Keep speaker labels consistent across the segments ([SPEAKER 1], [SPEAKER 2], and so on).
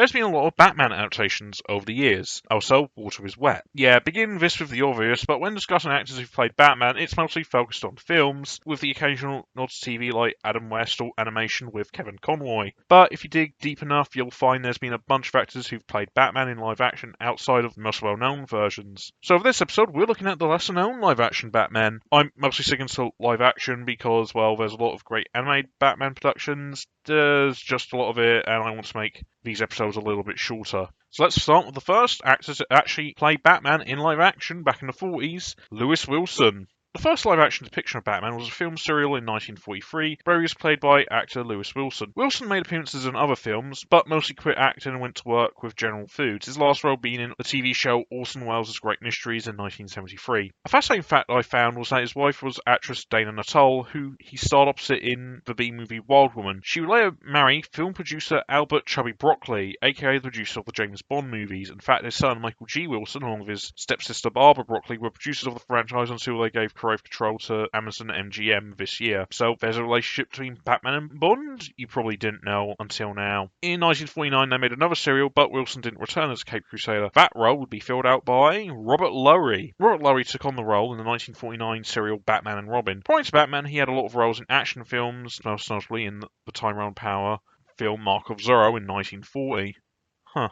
[SPEAKER 1] There's been a lot of Batman adaptations over the years. Also, water is wet. Yeah, begin this with the obvious, but when discussing actors who've played Batman, it's mostly focused on films, with the occasional nod to TV like Adam West or animation with Kevin Conroy. But if you dig deep enough, you'll find there's been a bunch of actors who've played Batman in live action outside of the most well-known versions. So for this episode, we're looking at the lesser-known live-action Batman. I'm mostly sticking to live action because, well, there's a lot of great animated Batman productions. There's just a lot of it, and I want to make these episodes a little bit shorter. So let's start with the first actor to actually play Batman in live action back in the 40s, Lewis Wilson. The first live-action depiction of Batman was a film serial in 1943, where he was played by actor Lewis Wilson. Wilson made appearances in other films, but mostly quit acting and went to work with General Foods, his last role being in the TV show Orson Welles' Great Mysteries in 1973. A fascinating fact I found was that his wife was actress Dana Nuttall, who he starred opposite in the B-movie Wild Woman. She would later marry film producer Albert Chubby Broccoli, aka the producer of the James Bond movies. In fact, his son Michael G. Wilson, along with his stepsister Barbara Broccoli, were producers of the franchise until they gave creative control to Amazon MGM this year. So there's a relationship between Batman and Bond you probably didn't know until now. In 1949 they made another serial, but Wilson didn't return as Cape Crusader. That role would be filled out by Robert Lowry. Robert Lowry took on the role in the 1949 serial Batman and Robin. Prior to Batman, he had a lot of roles in action films, most notably in the Tyrone Power film Mark of Zorro in 1940.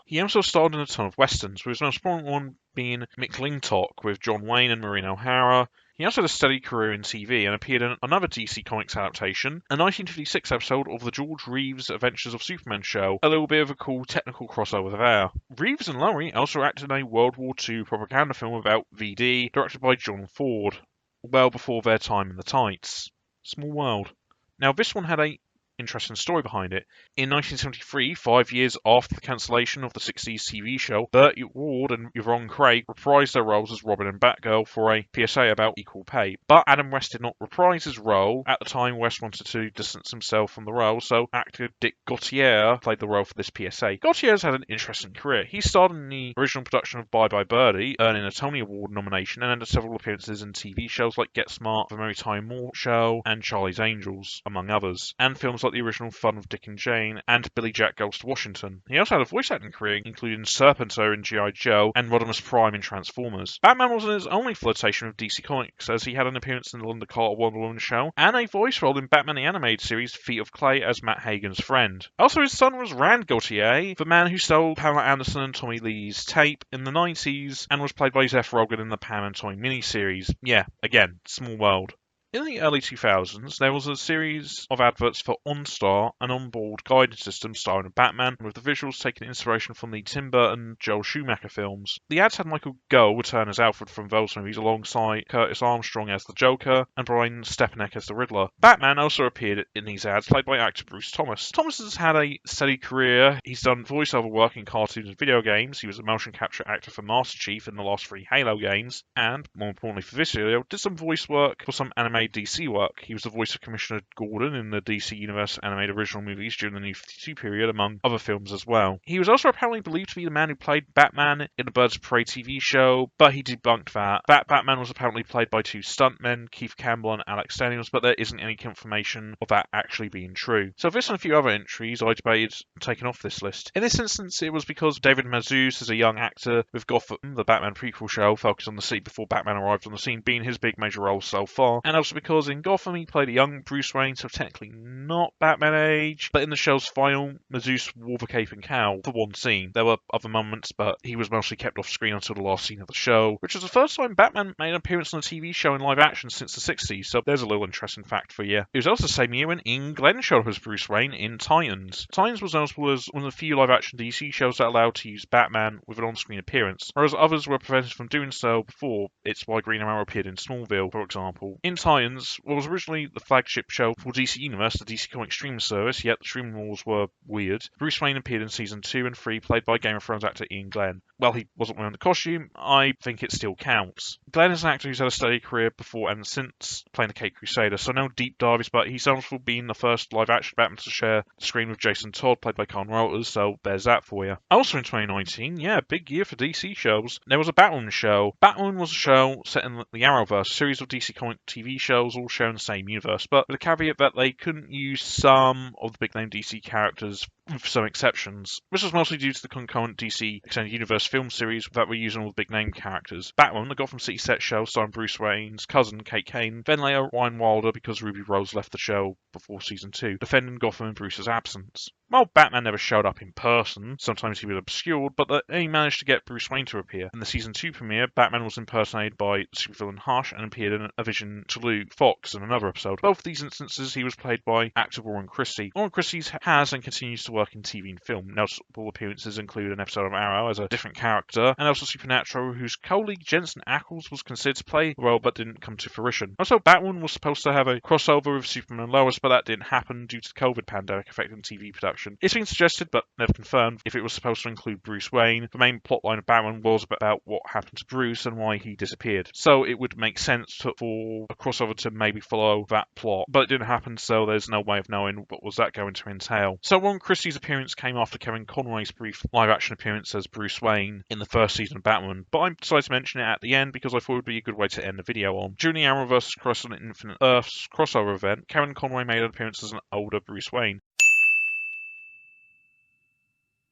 [SPEAKER 1] He also starred in a ton of westerns, with his most prominent one being McLintock with John Wayne and Maureen O'Hara. He also had a steady career in TV and appeared in another DC Comics adaptation, a 1956 episode of the George Reeves Adventures of Superman show, a little bit of a cool technical crossover there. Reeves and Lowry also acted in a World War II propaganda film about VD, directed by John Ford, well before their time in the tights. Small world. Now this one had a interesting story behind it. In 1973, 5 years after the cancellation of the 60s TV show, Burt Ward and Yvonne Craig reprised their roles as Robin and Batgirl for a PSA about equal pay. But Adam West did not reprise his role. At the time, West wanted to distance himself from the role, so actor Dick Gautier played the role for this PSA. Gautier's had an interesting career. He starred in the original production of Bye Bye Birdie, earning a Tony Award nomination, and had several appearances in TV shows like Get Smart, The Mary Tyler Moore Show, and Charlie's Angels, among others, and films like the original Fun of Dick and Jane and Billy Jack Goes to Washington. He also had a voice acting career, including Serpentor in G.I. Joe and Rodimus Prime in Transformers. Batman wasn't his only flirtation with DC Comics, as he had an appearance in the Linda Carter Wonder Woman show and a voice role in Batman the Animated Series Feet of Clay as Matt Hagen's friend. Also, his son was Rand Gautier, the man who stole Pamela Anderson and Tommy Lee's tape in the 90s and was played by Seth Rogen in the Pam and Tommy miniseries. Yeah, again, small world. In the early 2000s, there was a series of adverts for OnStar, an onboard guidance system starring Batman, with the visuals taking inspiration from the Tim Burton Joel Schumacher films. The ads had Michael Gough return as Alfred from those movies alongside Curtis Armstrong as the Joker and Brian Stepanek as the Riddler. Batman also appeared in these ads, played by actor Bruce Thomas. Thomas has had a steady career. He's done voiceover work in cartoons and video games. He was a motion capture actor for Master Chief in the last 3 Halo games, and, more importantly for this video, did some voice work for some anime DC work. He was the voice of Commissioner Gordon in the DC Universe animated original movies during the New 52 period, among other films as well. He was also apparently believed to be the man who played Batman in the Birds of Prey TV show, but he debunked that. Batman was apparently played by 2 stuntmen, Keith Campbell and Alex Daniels, but there isn't any confirmation of that actually being true. So this and a few other entries I debated taking off this list. In this instance, it was because David Mazouz is a young actor with Gotham, the Batman prequel show, focused on the city before Batman arrived on the scene, being his big major role so far, and also because in Gotham he played a young Bruce Wayne, so technically not Batman age, but in the show's final, Mazouz wore the cape and cowl for one scene. There were other moments, but he was mostly kept off screen until the last scene of the show, which was the first time Batman made an appearance on a TV show in live action since the 60s, so there's a little interesting fact for you. It was also the same year when Ian Glenn showed up as Bruce Wayne in Titans. Titans was notable as one of the few live action DC shows that allowed to use Batman with an on-screen appearance, whereas others were prevented from doing so before. It's why Green Arrow appeared in Smallville, for example. In Titans, what was originally the flagship show for DC Universe, the DC Comics streaming service, yet the streaming rules were weird, Bruce Wayne appeared in season 2 and 3, played by Game of Thrones actor Ian Glenn. Well, he wasn't wearing the costume, I think it still counts. Glenn is an actor who's had a steady career before and since playing the Cape Crusader, so no deep dives, but he's known for being the first live-action Batman to share the screen with Jason Todd, played by Carl Reuters, so there's that for you. Also in 2019, yeah, big year for DC shows, there was a Batman show. Batman was a show set in the Arrowverse, a series of DC comic TV shows all sharing the same universe, but with the caveat that they couldn't use some of the big-name DC characters with some exceptions. This was mostly due to the concurrent DC Extended Universe film series that were using all the big name characters. Batman, the Gotham City set show starring Bruce Wayne's cousin, Kate Kane, then later Ryan Wilder because Ruby Rose left the show before season 2, defending Gotham in Bruce's absence. While Batman never showed up in person, sometimes he was obscured, but he managed to get Bruce Wayne to appear. In the season 2 premiere, Batman was impersonated by supervillain Hush and appeared in a vision to Luke Fox in another episode. Both of these instances, he was played by actor Warren Christie. Warren Christie has and continues to work in TV and film. Notable appearances include an episode of Arrow as a different character, and also Supernatural, whose colleague Jensen Ackles was considered to play the role but didn't come to fruition. Also, Batwoman was supposed to have a crossover with Superman and Lois, but that didn't happen due to the COVID pandemic affecting TV production. It's been suggested, but never confirmed, if it was supposed to include Bruce Wayne. The main plotline of Batman was about what happened to Bruce and why he disappeared. So it would make sense for a crossover to maybe follow that plot, but it didn't happen, so there's no way of knowing what was that going to entail. So Warren Christie's appearance came after Kevin Conroy's brief live-action appearance as Bruce Wayne in the first season of Batman, but I decided to mention it at the end because I thought it would be a good way to end the video on. During the Arrow vs. Crisis on Infinite Earths crossover event, Kevin Conroy made an appearance as an older Bruce Wayne.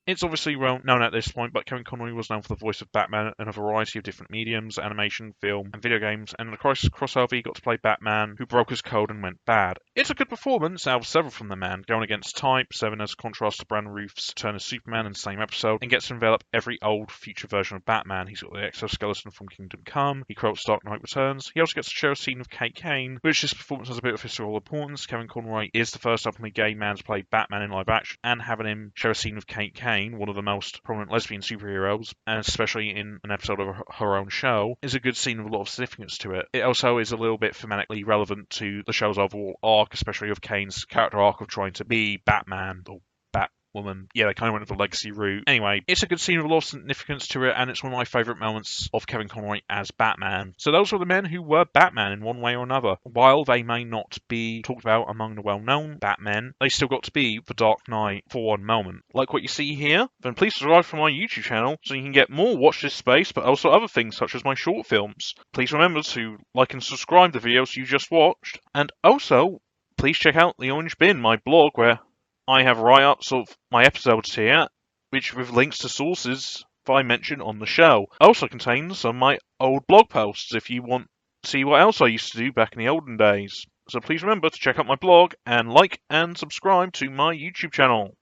[SPEAKER 1] It's obviously well known at this point, but Kevin Conroy was known for the voice of Batman in a variety of different mediums, animation, film, and video games, and in the Crisis crossover he got to play Batman, who broke his code and went bad. It's a good performance out of several from the man, going against type, serving as a contrast to Brandon Routh's turn as Superman in the same episode, and gets to envelop every old future version of Batman. He's got the exoskeleton from Kingdom Come, he quotes Dark Knight Returns, he also gets to share a scene with Kate Kane, which this performance has a bit of historical importance. Kevin Conroy is the first openly gay man to play Batman in live action, and having him share a scene with Kate Kane, one of the most prominent lesbian superheroes, and especially in an episode of her own show, is a good scene with a lot of significance to it. It also is a little bit thematically relevant to the show's overall arc, especially of Kane's character arc of trying to be Batman, or Batwoman. Yeah, they kind of went with the legacy route. Anyway, it's a good scene with a lot of significance to it, and it's one of my favourite moments of Kevin Conroy as Batman. So those were the men who were Batman in one way or another. While they may not be talked about among the well-known Batmen, they still got to be the Dark Knight for one moment. Like what you see here? Then please subscribe to my YouTube channel so you can get more Watch This Space, but also other things such as my short films. Please remember to like and subscribe to the videos you just watched. And also, please check out The Orange Bin, my blog, where I have write-ups of my episodes here, which with links to sources that I mention on the show. Also contains some of my old blog posts if you want to see what else I used to do back in the olden days. So please remember to check out my blog and like and subscribe to my YouTube channel.